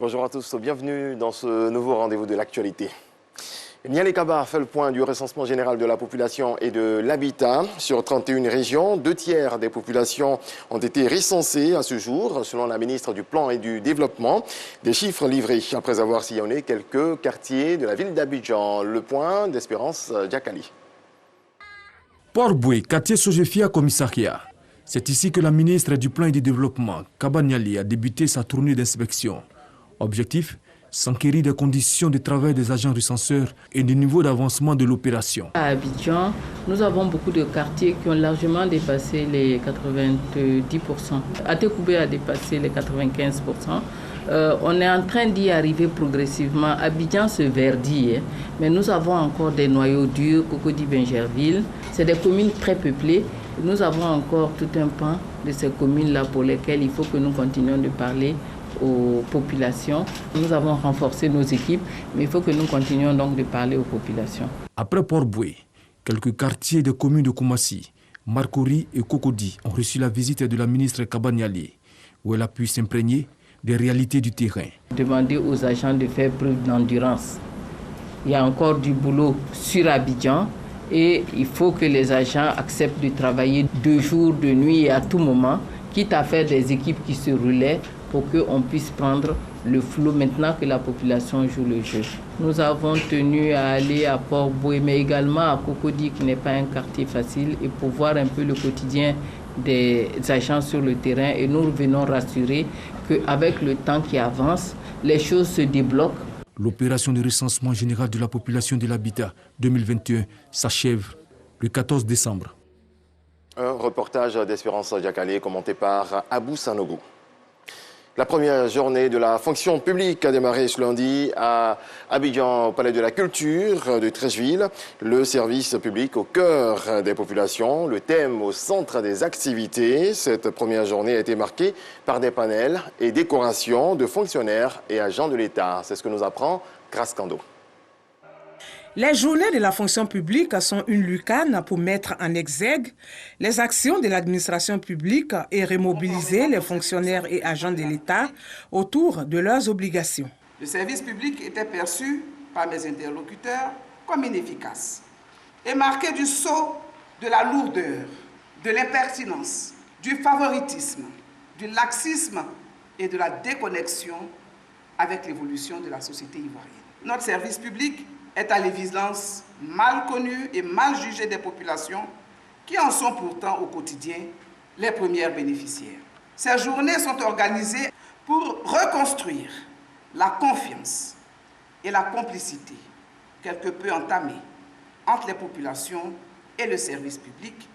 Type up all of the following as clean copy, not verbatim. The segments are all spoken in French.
bonjour à tous, bienvenue dans ce nouveau rendez-vous de l'actualité. Nialé Kaba fait le point du recensement général de la population et de l'habitat. Sur 31 régions, 2/3 des populations ont été recensées à ce jour, selon la ministre du Plan et du Développement. Des chiffres livrés après avoir sillonné quelques quartiers de la ville d'Abidjan. Le point d'Espérance Diakali. Port-Boué, quartier Sojefia Commissariat. C'est ici que la ministre du Plan et du Développement, Kaba Niali, a débuté sa tournée d'inspection. Objectif, s'enquérir des conditions de travail des agents recenseurs et du niveau d'avancement de l'opération. À Abidjan, nous avons beaucoup de quartiers qui ont largement dépassé les 90%. Atekoubé a dépassé les 95%. On est en train d'y arriver progressivement. Abidjan se verdit, mais nous avons encore des noyaux durs, Cocody-Bingerville. C'est des communes très peuplées. Nous avons encore tout un pan de ces communes-là pour lesquelles il faut que nous continuions de parler aux populations. Nous avons renforcé nos équipes, mais il faut que nous continuions donc de parler aux populations. Après Port-Boué, quelques quartiers des communes de Koumassi, Marcory et Cocody ont reçu la visite de la ministre Kaba Niali, où elle a pu s'imprégner des réalités du terrain. Demander aux agents de faire preuve d'endurance. Il y a encore du boulot sur Abidjan et il faut que les agents acceptent de travailler de jour, de nuit et à tout moment, quitte à faire des équipes qui se relaient pour qu'on puisse prendre le flot maintenant que la population joue le jeu. Nous avons tenu à aller à Port-Boué, mais également à Cocody, qui n'est pas un quartier facile, et pour voir un peu le quotidien des agents sur le terrain. Et nous venons rassurer qu'avec le temps qui avance, les choses se débloquent. L'opération de recensement général de la population de l'habitat 2021 s'achève le 14 décembre. Un reportage d'Espérance Diakali commenté par Abou Sanogo. La première journée de la fonction publique a démarré ce lundi à Abidjan, au Palais de la Culture de Treichville. Le service public au cœur des populations, le thème au centre des activités. Cette première journée a été marquée par des panels et décorations de fonctionnaires et agents de l'État. C'est ce que nous apprend Grace Kando. Les journées de la fonction publique sont une lucane pour mettre en exergue les actions de l'administration publique et remobiliser les fonctionnaires et agents de l'État autour de leurs obligations. Le service public était perçu par mes interlocuteurs comme inefficace et marqué du sceau de la lourdeur, de l'impertinence, du favoritisme, du laxisme et de la déconnexion avec l'évolution de la société ivoirienne. Notre service public est à l'évidence mal connu et mal jugé des populations qui en sont pourtant au quotidien les premières bénéficiaires. Ces journées sont organisées pour reconstruire la confiance et la complicité quelque peu entamée entre les populations et le service public.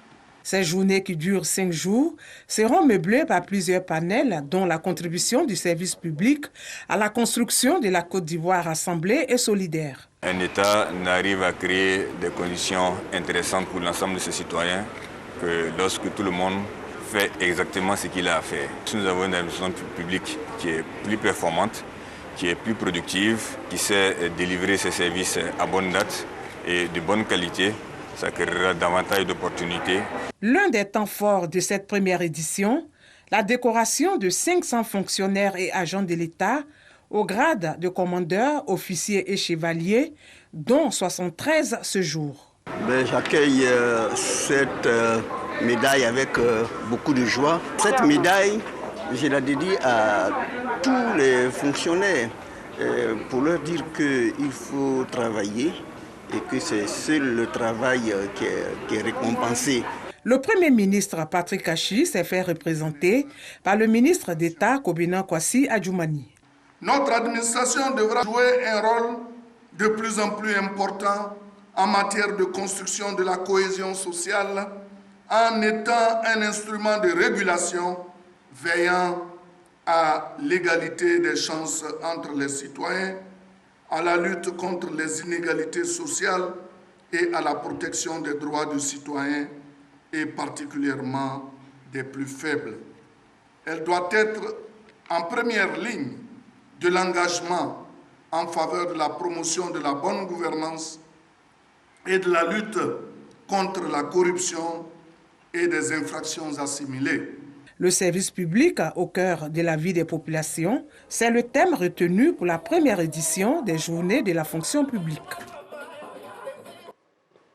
Ces journées qui durent 5 jours seront meublées par plusieurs panels dont la contribution du service public à la construction de la Côte d'Ivoire rassemblée et solidaire. Un État n'arrive à créer des conditions intéressantes pour l'ensemble de ses citoyens que lorsque tout le monde fait exactement ce qu'il a à faire. Si nous avons une administration publique qui est plus performante, qui est plus productive, qui sait délivrer ses services à bonne date et de bonne qualité, ça créera davantage d'opportunités. L'un des temps forts de cette première édition, la décoration de 500 fonctionnaires et agents de l'État au grade de commandeur, officier et chevalier, dont 73 ce jour. J'accueille cette médaille avec beaucoup de joie. Cette médaille, je la dédie à tous les fonctionnaires pour leur dire qu'il faut travailler et que c'est seul le travail qui est récompensé. Le Premier ministre Patrick Achi s'est fait représenter par le ministre d'État Kobina Kwasi Adjoumani. Notre administration devra jouer un rôle de plus en plus important en matière de construction de la cohésion sociale en étant un instrument de régulation veillant à l'égalité des chances entre les citoyens, à la lutte contre les inégalités sociales et à la protection des droits des citoyens et particulièrement des plus faibles. Elle doit être en première ligne de l'engagement en faveur de la promotion de la bonne gouvernance et de la lutte contre la corruption et des infractions assimilées. Le service public au cœur de la vie des populations, c'est le thème retenu pour la première édition des Journées de la fonction publique.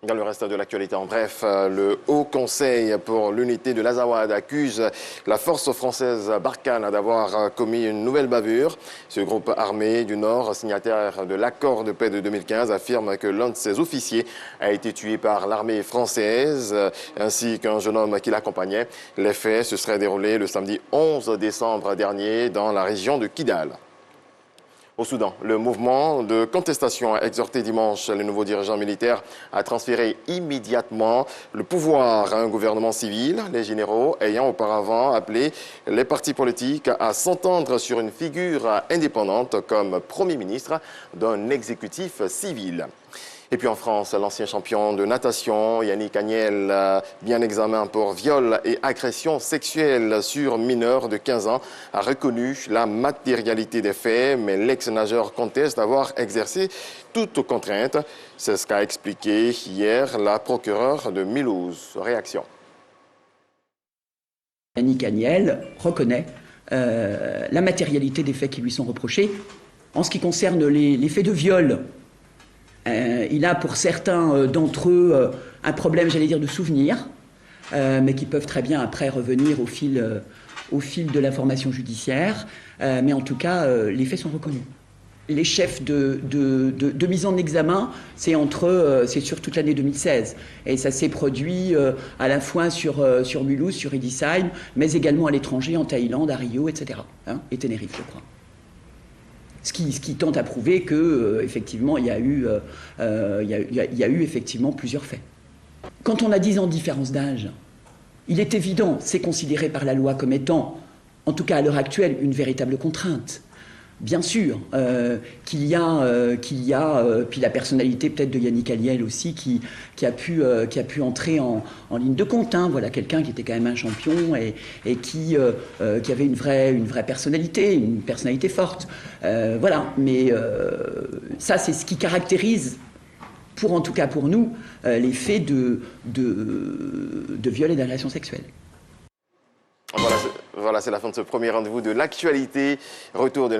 Dans le reste de l'actualité, en bref, le Haut Conseil pour l'unité de l'Azawad accuse la force française Barkhane d'avoir commis une nouvelle bavure. Ce groupe armé du Nord, signataire de l'accord de paix de 2015, affirme que l'un de ses officiers a été tué par l'armée française ainsi qu'un jeune homme qui l'accompagnait. Les faits se seraient déroulés le samedi 11 décembre dernier dans la région de Kidal. Au Soudan, le mouvement de contestation a exhorté dimanche les nouveaux dirigeants militaires à transférer immédiatement le pouvoir à un gouvernement civil, les généraux ayant auparavant appelé les partis politiques à s'entendre sur une figure indépendante comme Premier ministre d'un exécutif civil. Et puis en France, l'ancien champion de natation, Yannick Agnel, bien examiné pour viol et agression sexuelle sur mineur de 15 ans, a reconnu la matérialité des faits, mais l'ex-nageur conteste avoir exercé toute contrainte. C'est ce qu'a expliqué hier la procureure de Mulhouse. Réaction. Yannick Agnel reconnaît la matérialité des faits qui lui sont reprochés. En ce qui concerne les faits de viol, il a pour certains d'entre eux un problème, j'allais dire, de souvenir, mais qui peuvent très bien après revenir au fil de l'information judiciaire. Mais en tout cas, les faits sont reconnus. Les chefs de mise en examen, c'est sur toute l'année 2016. Et ça s'est produit à la fois sur Mulhouse, sur Edisheim, mais également à l'étranger, en Thaïlande, à Rio, etc. Et Tenerife, je crois. Ce qui tente à prouver que effectivement, il y a eu effectivement plusieurs faits. Quand on a 10 ans de différence d'âge, il est évident, c'est considéré par la loi comme étant, en tout cas à l'heure actuelle, une véritable contrainte. Bien sûr qu'il y a, puis la personnalité peut-être de Yannick Agnel aussi qui a pu entrer en ligne de compte. Voilà quelqu'un qui était quand même un champion et qui avait une vraie personnalité, une personnalité forte. Voilà, mais ça c'est ce qui caractérise, en tout cas pour nous, les faits de viol et d'agression sexuelle. Voilà, c'est la fin de ce premier rendez-vous de l'actualité. Retour de